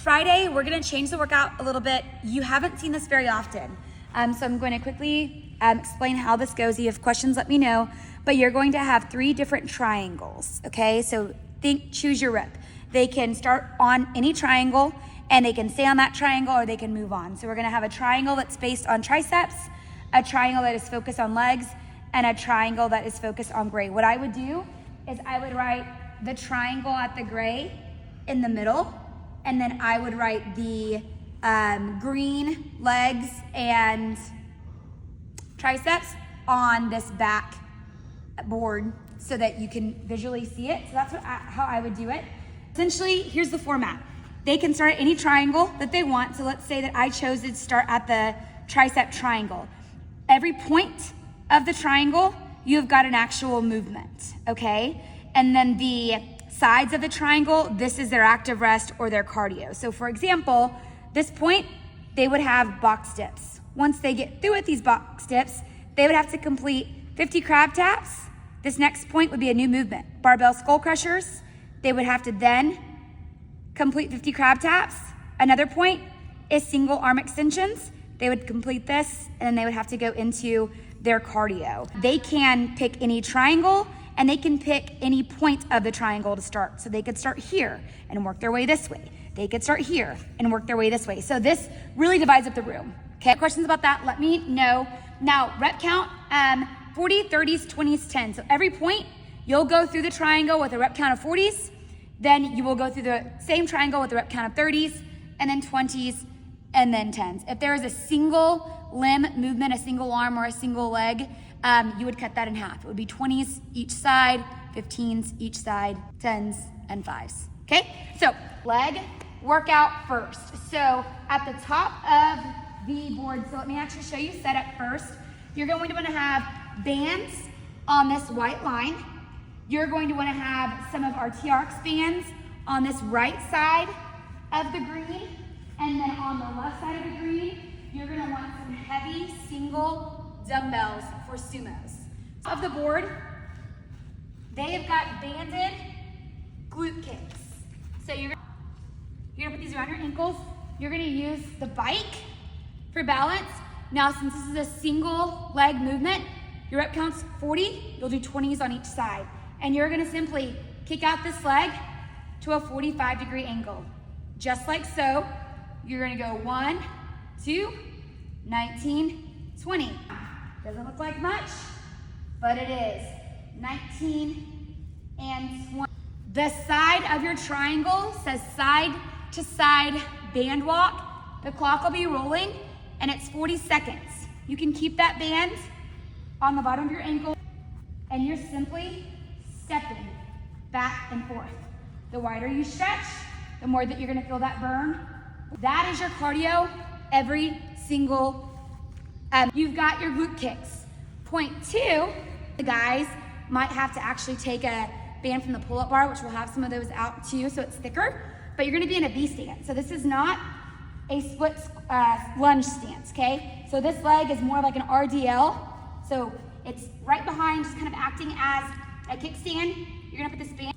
Friday, we're gonna change the workout a little bit. You haven't seen this very often. So I'm going to quickly explain how this goes. If you have questions, let me know. But you're going to have 3 different triangles, okay? So choose your rep. They can start on any triangle and they can stay on that triangle or they can move on. So we're gonna have a triangle that's based on triceps, a triangle that is focused on legs, and a triangle that is focused on gray. What I would do is I would write the triangle at the gray in the middle, and then I would write the green legs and triceps on this back board so that you can visually see it. So that's how I would do it. Essentially, here's the format. They can start at any triangle that they want. So let's say that I chose to start at the tricep triangle. Every point of the triangle, you've got an actual movement, okay? And then the sides of the triangle, this is their active rest or their cardio. So for example, this point, they would have box dips. Once they get through with these box dips, they would have to complete 50 crab taps. This next point would be a new movement. Barbell skull crushers, they would have to then complete 50 crab taps. Another point is single arm extensions. They would complete this and then they would have to go into their cardio. They can pick any triangle and they can pick any point of the triangle to start. So they could start here and work their way this way. They could start here and work their way this way. So this really divides up the room. Okay, questions about that, let me know. Now, rep count, 40, 30s, 20s, 10s. So every point, you'll go through the triangle with a rep count of 40s, then you will go through the same triangle with a rep count of 30s, and then 20s, and then 10s. If there is a single limb movement, a single arm or a single leg, you would cut that in half. It would be 20s each side, 15s each side, 10s, and 5s. Okay, so leg workout first. So at the top of the board, so let me actually show you setup first. You're going to want to have bands on this white line. You're going to want to have some of our TRX bands on this right side of the green, and then on the left side of the green, you're going to want some heavy single dumbbells for sumos. Of the board, they have got banded glute kicks. So you're gonna put these around your ankles. You're gonna use the bike for balance. Now, since this is a single leg movement, your rep count's 40, you'll do 20s on each side. And you're gonna simply kick out this leg to a 45-degree angle. Just like so, you're gonna go 1, 2, 19, 20. Doesn't look like much, but it is. 19 and 20. The side of your triangle says side to side band walk. The clock will be rolling and it's 40 seconds. You can keep that band on the bottom of your ankle and you're simply stepping back and forth. The wider you stretch, the more that you're gonna feel that burn. That is your cardio every single, you've got your glute kicks. Point 2, the guys might have to actually take a band from the pull-up bar, which will have some of those out too, so it's thicker, but you're gonna be in a V stance. So this is not a split lunge stance, okay? So this leg is more like an RDL. So it's right behind, just kind of acting as a kickstand. You're gonna put this band,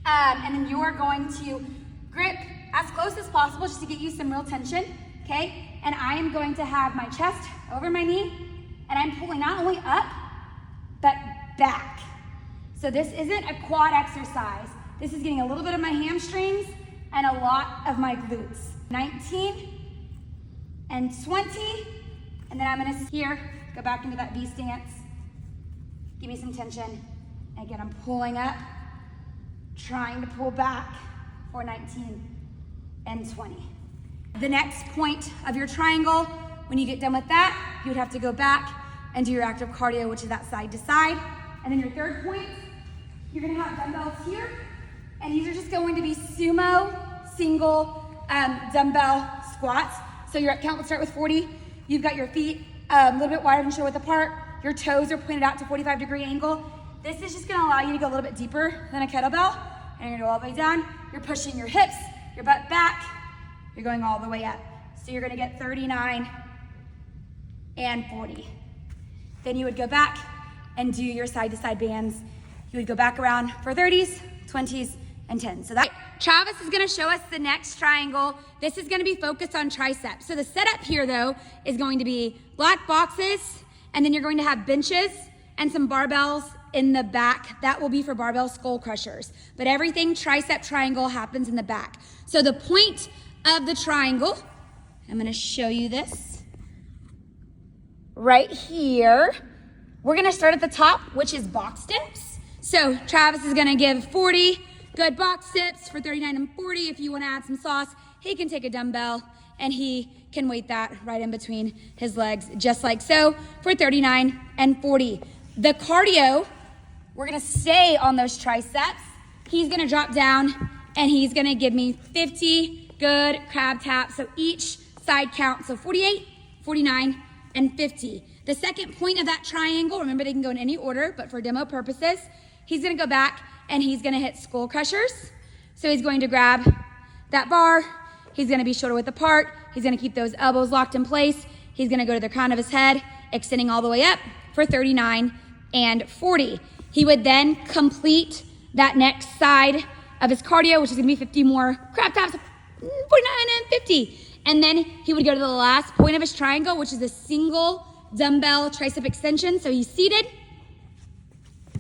and then you are going to grip as close as possible just to get you some real tension, okay? And I am going to have my chest over my knee, and I'm pulling not only up, but back. So this isn't a quad exercise. This is getting a little bit of my hamstrings and a lot of my glutes. 19 and 20, and then I'm gonna here, go back into that V stance, give me some tension. Again, I'm pulling up, trying to pull back for 19 and 20. The next point of your triangle, when you get done with that, you would have to go back and do your active cardio, which is that side to side. And then your third point, you're gonna have dumbbells here, and these are just going to be sumo single dumbbell squats. So your rep count will start with 40. You've got your feet a little bit wider than shoulder width apart. Your toes are pointed out to 45-degree angle. This is just gonna allow you to go a little bit deeper than a kettlebell, and you're gonna go all the way down. You're pushing your hips, your butt back. You're going all the way up. So you're gonna get 39 and 40. Then you would go back and do your side-to-side bands. You would go back around for 30s, 20s, and 10. So that Travis is gonna show us the next triangle. This is gonna be focused on triceps. So the setup here though is going to be black boxes, and then you're going to have benches and some barbells in the back. That will be for barbell skull crushers. But everything tricep triangle happens in the back. So the point of the triangle, I'm gonna show you this right here. We're gonna start at the top, which is box dips. So Travis is gonna give 40 good box dips for 39 and 40. If you wanna add some sauce, he can take a dumbbell and he can weight that right in between his legs, just like so, for 39 and 40. The cardio, we're gonna stay on those triceps. He's gonna drop down and he's gonna give me 50 good crab taps. So each side count, so 48, 49, and 50. The second point of that triangle, remember they can go in any order, but for demo purposes, he's gonna go back and he's gonna hit skull crushers. So he's going to grab that bar, he's gonna be shoulder width apart, he's gonna keep those elbows locked in place, he's gonna go to the crown of his head, extending all the way up for 39 and 40. He would then complete that next side of his cardio, which is gonna be 50 more crab taps, 49 and 50. And then he would go to the last point of his triangle, which is a single dumbbell tricep extension. So he's seated.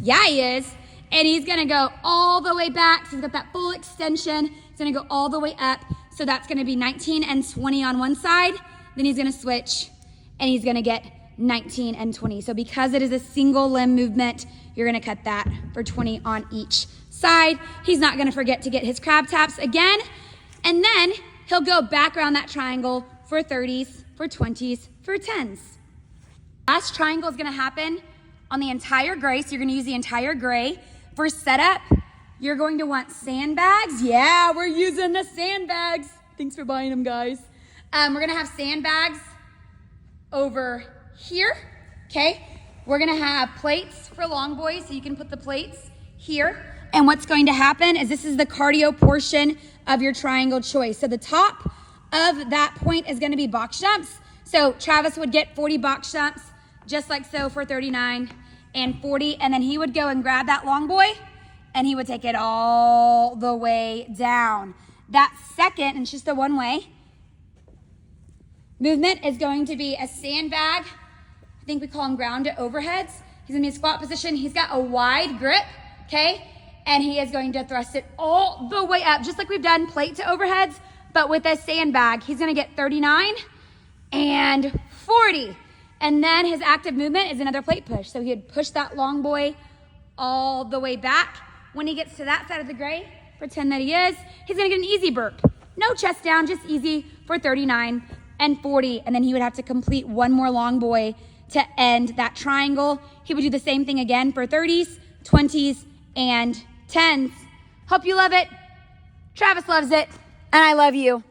Yeah, he is. And he's gonna go all the way back. So he's got that full extension. He's gonna go all the way up. So that's gonna be 19 and 20 on one side. Then he's gonna switch and he's gonna get 19 and 20. So because it is a single limb movement, you're gonna cut that for 20 on each side. He's not gonna forget to get his crab taps again. And then he'll go back around that triangle for 30s, for 20s, for 10s. Last triangle is gonna happen on the entire gray, so you're gonna use the entire gray. For setup, you're going to want sandbags. Yeah, we're using the sandbags. Thanks for buying them, guys. We're gonna have sandbags over here, okay? We're gonna have plates for long boys, so you can put the plates here. And what's going to happen is this is the cardio portion of your triangle choice. So the top of that point is gonna be box jumps. So Travis would get 40 box jumps, just like so for 39 and 40. And then he would go and grab that long boy and he would take it all the way down. That second, and it's just a one way, movement is going to be a sandbag. I think we call them ground to overheads. He's gonna be in squat position. He's got a wide grip, okay? And he is going to thrust it all the way up, just like we've done plate to overheads, but with a sandbag. He's gonna get 39 and 40. And then his active movement is another plate push. So he would push that long boy all the way back. When he gets to that side of the gray, pretend that he is, he's gonna get an easy burp. No chest down, just easy for 39 and 40. And then he would have to complete one more long boy to end that triangle. He would do the same thing again for 30s, 20s, and 10s. Hope you love it. Travis loves it, and I love you.